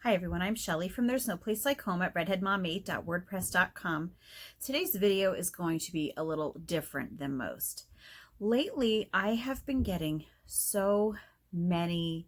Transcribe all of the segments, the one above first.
Hi everyone, I'm Shelly from There's No Place Like Home at redheadmom8.wordpress.com. Today's video is going to be a little different than most. Lately, I have been getting so many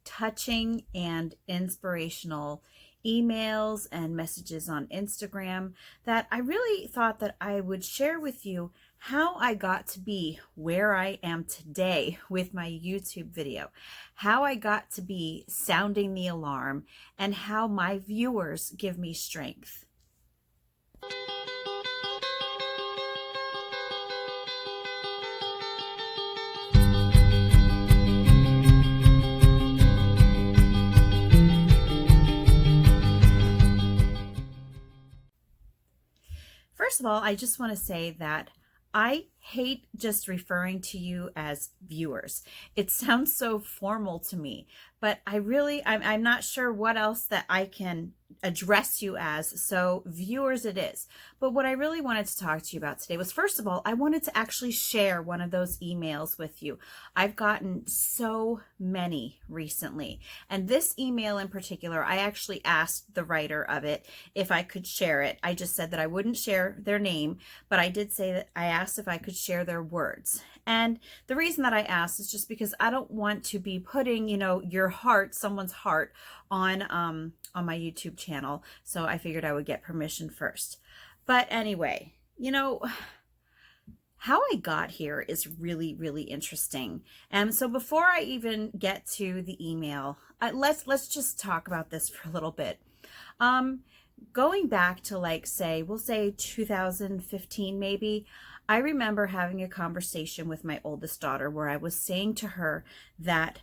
touching and inspirational emails and messages on Instagram that I really thought that I would share with you how I got to be where I am today with my YouTube video, how I got to be sounding the alarm, and how my viewers give me strength. First of all, I just want to say that I hate just referring to you as viewers. It sounds so formal to me, but I'm not sure what else that I can address you as, so viewers it is. But what I really wanted to talk to you about today was, first of all, I wanted to actually share one of those emails with you. I've gotten so many recently, and this email in particular, I actually asked the writer of it if I could share it. I just said that I wouldn't share their name, but I did say that I asked if I could share their words. And the reason that I asked is just because I don't want to be putting, your heart, someone's heart on my YouTube channel. So I figured I would get permission first. But anyway, how I got here is really, really interesting. And so before I even get to the email, let's just talk about this for a little bit. Going back to we'll say 2015 maybe, I remember having a conversation with my oldest daughter where I was saying to her that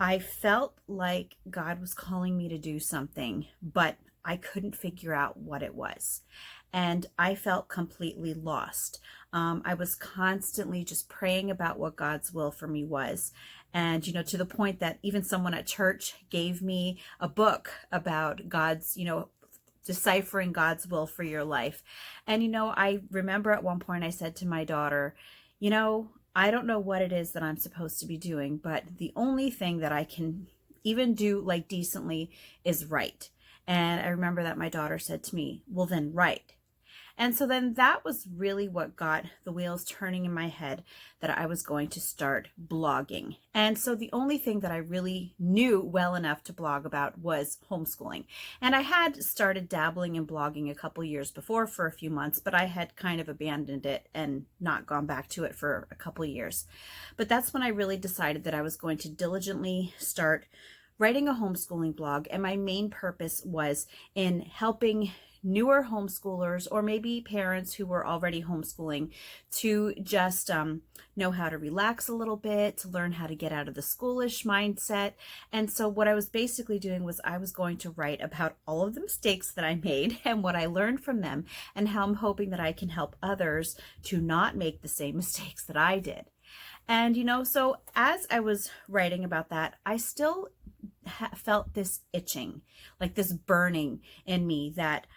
I felt like God was calling me to do something, but I couldn't figure out what it was. And I felt completely lost. I was constantly just praying about what God's will for me was. And, to the point that even someone at church gave me a book about God's, deciphering God's will for your life. And, I remember at one point I said to my daughter, I don't know what it is that I'm supposed to be doing, but the only thing that I can even do decently is write. And I remember that my daughter said to me, well, then write. And so then that was really what got the wheels turning in my head, that I was going to start blogging. And so the only thing that I really knew well enough to blog about was homeschooling. And I had started dabbling in blogging a couple years before for a few months, but I had kind of abandoned it and not gone back to it for a couple years. But that's when I really decided that I was going to diligently start writing a homeschooling blog. And my main purpose was in helping newer homeschoolers, or maybe parents who were already homeschooling, to just know how to relax a little bit, to learn how to get out of the schoolish mindset. And so what I was basically doing was I was going to write about all of the mistakes that I made and what I learned from them, and how I'm hoping that I can help others to not make the same mistakes that I did. And, so as I was writing about that, I still felt this itching, like this burning in me, that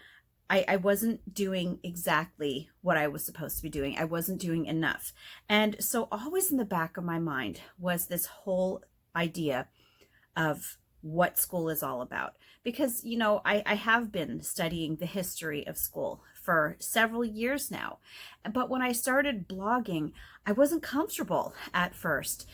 I wasn't doing exactly what I was supposed to be doing. I wasn't doing enough. And so always in the back of my mind was this whole idea of what school is all about. Because, I have been studying the history of school for several years now. But when I started blogging, I wasn't comfortable at first,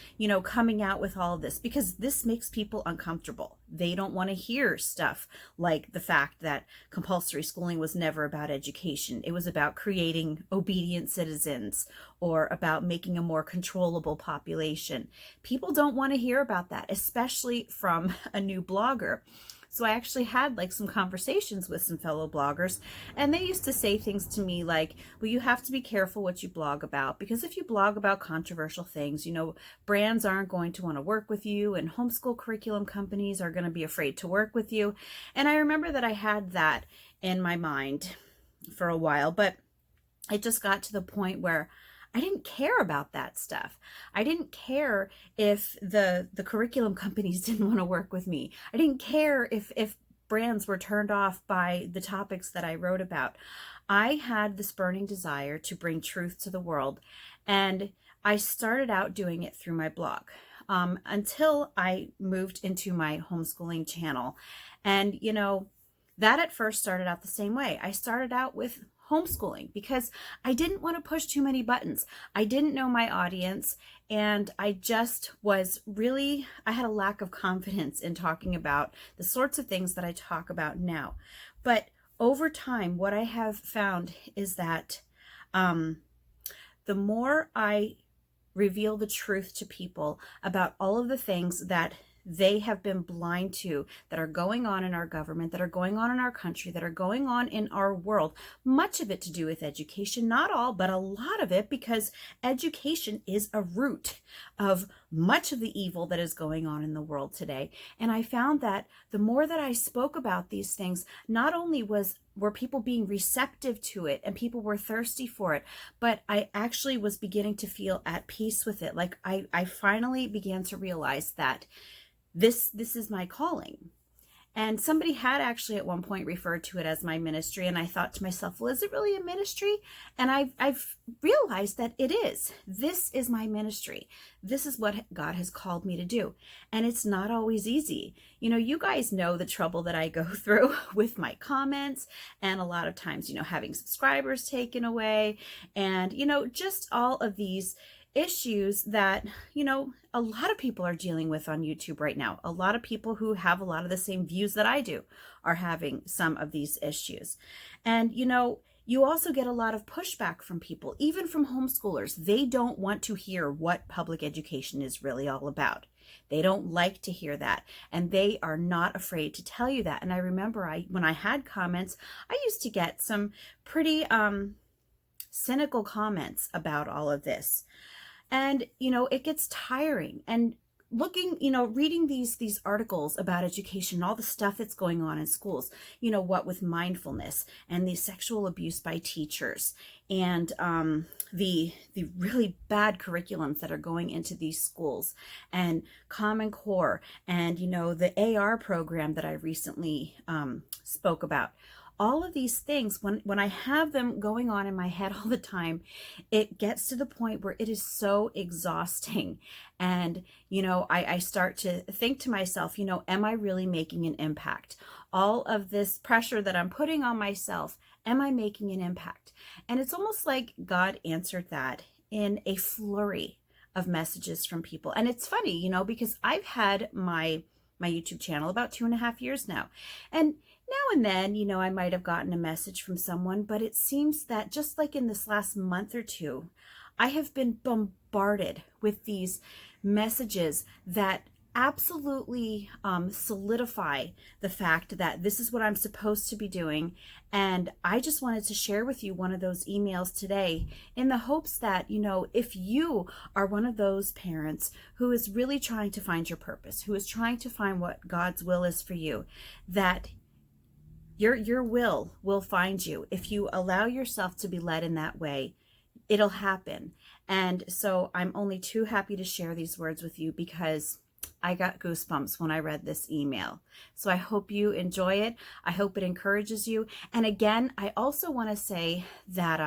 coming out with all of this, because this makes people uncomfortable. They don't want to hear stuff like the fact that compulsory schooling was never about education. It was about creating obedient citizens, or about making a more controllable population. People don't want to hear about that, especially from a new blogger. So I actually had some conversations with some fellow bloggers, and they used to say things to me like, well, you have to be careful what you blog about, because if you blog about controversial things, brands aren't going to want to work with you, and homeschool curriculum companies are going to be afraid to work with you. And I remember that I had that in my mind for a while, but it just got to the point where I didn't care about that stuff. I didn't care if the curriculum companies didn't want to work with me. I didn't care if brands were turned off by the topics that I wrote about. I had this burning desire to bring truth to the world, and I started out doing it through my blog. until I moved into my homeschooling channel. And, that at first started out the same way. I started out with homeschooling because I didn't want to push too many buttons. I didn't know my audience, and I just I had a lack of confidence in talking about the sorts of things that I talk about now. But over time, what I have found is that the more I reveal the truth to people about all of the things that they have been blind to, that are going on in our government, that are going on in our country, that are going on in our world, much of it to do with education, not all, but a lot of it, because education is a root of much of the evil that is going on in the world today. And I found that the more that I spoke about these things, not only were people being receptive to it and people were thirsty for it, but I actually was beginning to feel at peace with it. Like I finally began to realize that this is my calling. And somebody had actually at one point referred to it as my ministry. And I thought to myself, well, is it really a ministry? And I've realized that it is. This is my ministry. This is what God has called me to do. And it's not always easy. You guys know the trouble that I go through with my comments, and a lot of times, having subscribers taken away, and, just all of these issues that, a lot of people are dealing with on YouTube right now. A lot of people who have a lot of the same views that I do are having some of these issues. And, you also get a lot of pushback from people, even from homeschoolers. They don't want to hear what public education is really all about. They don't like to hear that, and they are not afraid to tell you that. And I remember when I had comments, I used to get some pretty cynical comments about all of this. And, it gets tiring. And reading these articles about education, all the stuff that's going on in schools, what with mindfulness and the sexual abuse by teachers, and the really bad curriculums that are going into these schools, and Common Core, and, the AR program that I recently spoke about. All of these things, when I have them going on in my head all the time, it gets to the point where it is so exhausting. And, I start to think to myself, am I really making an impact? All of this pressure that I'm putting on myself, am I making an impact? And it's almost like God answered that in a flurry of messages from people. And it's funny, because I've had my YouTube channel about 2.5 years now. And now and then, I might have gotten a message from someone, but it seems that just like in this last month or two, I have been bombarded with these messages that absolutely solidify the fact that this is what I'm supposed to be doing. And I just wanted to share with you one of those emails today, in the hopes that, if you are one of those parents who is really trying to find your purpose, who is trying to find what God's will is for you, that your will find you. If you allow yourself to be led in that way, it'll happen. And so I'm only too happy to share these words with you, because I got goosebumps when I read this email. So I hope you enjoy it. I hope it encourages you. And again, I also want to say that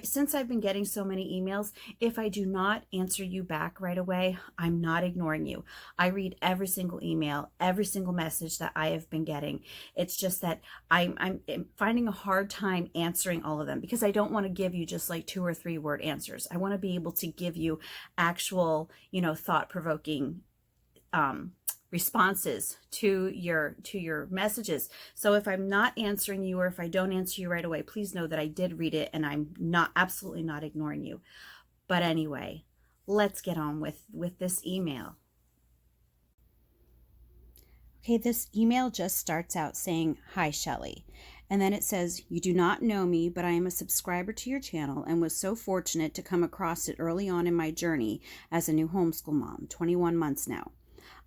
since I've been getting so many emails, if I do not answer you back right away, I'm not ignoring you. I read every single email, every single message that I have been getting. It's just that I'm finding a hard time answering all of them, because I don't want to give you just like 2 or 3 word answers. I want to be able to give you actual, thought-provoking responses to your messages. So if I'm not answering you, or if I don't answer you right away, please know that I did read it, and I'm absolutely not ignoring you. But anyway, let's get on with this email. Okay, this email just starts out saying, "Hi, Shelley." And then it says, "You do not know me, but I am a subscriber to your channel and was so fortunate to come across it early on in my journey as a new homeschool mom, 21 months now.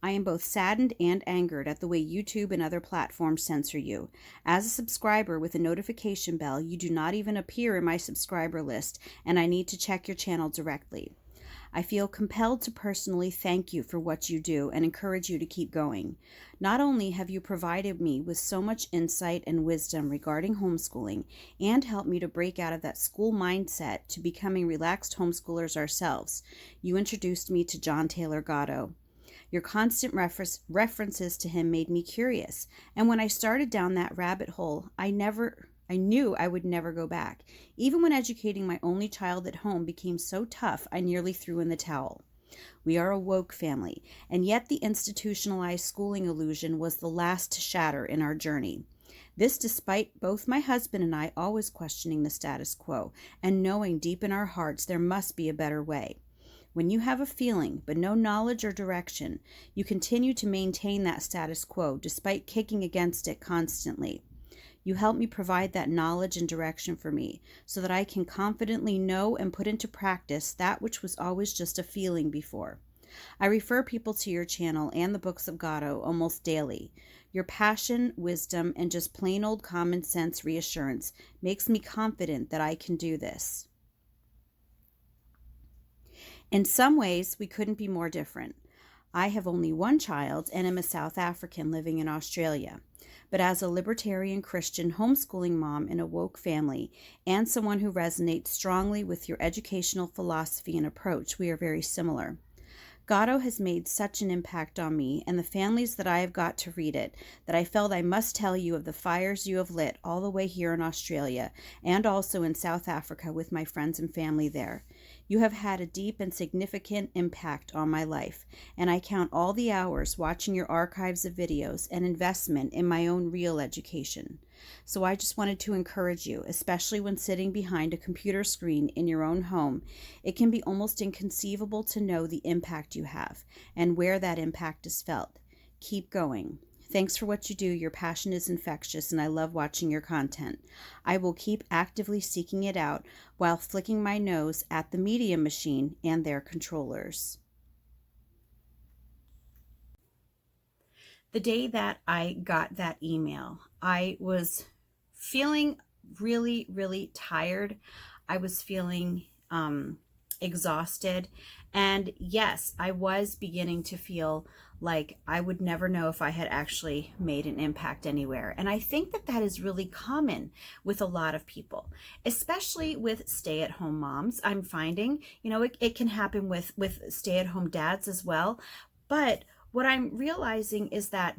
I am both saddened and angered at the way YouTube and other platforms censor you. As a subscriber with a notification bell, you do not even appear in my subscriber list, and I need to check your channel directly. I feel compelled to personally thank you for what you do and encourage you to keep going. Not only have you provided me with so much insight and wisdom regarding homeschooling and helped me to break out of that school mindset to becoming relaxed homeschoolers ourselves, you introduced me to John Taylor Gatto. Your constant references to him made me curious, and when I started down that rabbit hole, I knew I would never go back. Even when educating my only child at home became so tough, I nearly threw in the towel. We are a woke family, and yet the institutionalized schooling illusion was the last to shatter in our journey. This despite both my husband and I always questioning the status quo and knowing deep in our hearts there must be a better way. When you have a feeling but no knowledge or direction, you continue to maintain that status quo despite kicking against it constantly. You help me provide that knowledge and direction for me so that I can confidently know and put into practice that which was always just a feeling before. I refer people to your channel and the books of Gatto almost daily. Your passion, wisdom, and just plain old common sense reassurance makes me confident that I can do this. In some ways, we couldn't be more different. I have only one child and am a South African living in Australia. But as a libertarian Christian homeschooling mom in a woke family and someone who resonates strongly with your educational philosophy and approach, we are very similar. Gatto has made such an impact on me and the families that I have got to read it that I felt I must tell you of the fires you have lit all the way here in Australia and also in South Africa with my friends and family there. You have had a deep and significant impact on my life, and I count all the hours watching your archives of videos an investment in my own real education. So I just wanted to encourage you, especially when sitting behind a computer screen in your own home. It can be almost inconceivable to know the impact you have and where that impact is felt. Keep going. Thanks for what you do. Your passion is infectious, and I love watching your content. I will keep actively seeking it out while flicking my nose at the media machine and their controllers. The day that I got that email, I was feeling really, really tired. I was feeling exhausted. And yes, I was beginning to feel like I would never know if I had actually made an impact anywhere. And I think that that is really common with a lot of people, especially with stay-at-home moms. I'm finding, it can happen with stay-at-home dads as well. But what I'm realizing is that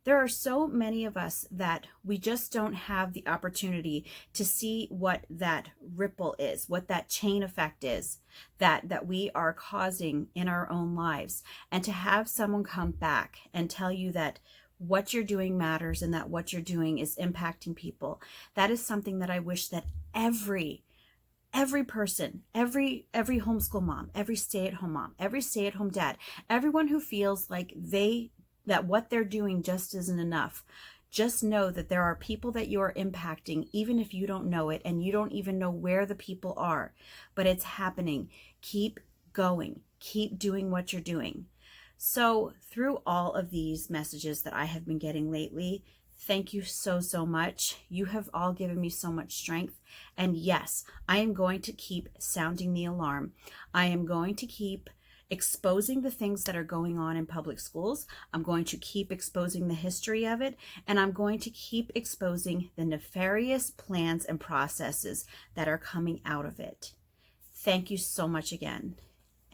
there are so many of us that we just don't have the opportunity to see what that ripple is, what that chain effect is that we are causing in our own lives. And to have someone come back and tell you that what you're doing matters and that what you're doing is impacting people, that is something that I wish that every person, every homeschool mom, every stay-at-home mom, every stay-at-home dad, everyone who feels like that what they're doing just isn't enough. Just know that there are people that you are impacting, even if you don't know it and you don't even know where the people are, but it's happening. Keep going. Keep doing what you're doing. So through all of these messages that I have been getting lately, thank you so, so much. You have all given me so much strength. And yes, I am going to keep sounding the alarm. I am going to keep exposing the things that are going on in public schools. I'm going to keep exposing the history of it, and I'm going to keep exposing the nefarious plans and processes that are coming out of it. Thank you so much again.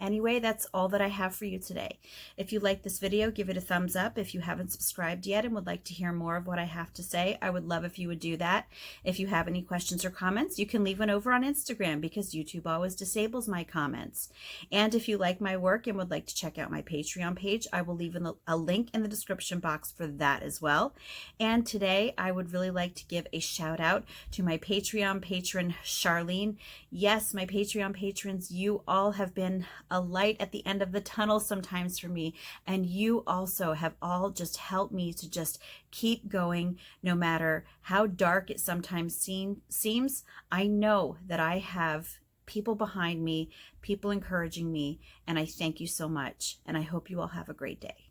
Anyway, that's all that I have for you today. If you like this video, give it a thumbs up. If you haven't subscribed yet and would like to hear more of what I have to say, I would love if you would do that. If you have any questions or comments, you can leave one over on Instagram because YouTube always disables my comments. And if you like my work and would like to check out my Patreon page, I will leave a link in the description box for that as well. And today, I would really like to give a shout out to my Patreon patron, Charlene. Yes, my Patreon patrons, you all have been a light at the end of the tunnel sometimes for me, and you also have all just helped me to just keep going no matter how dark it sometimes seems. I know that I have people behind me, people encouraging me, and I thank you so much, and I hope you all have a great day.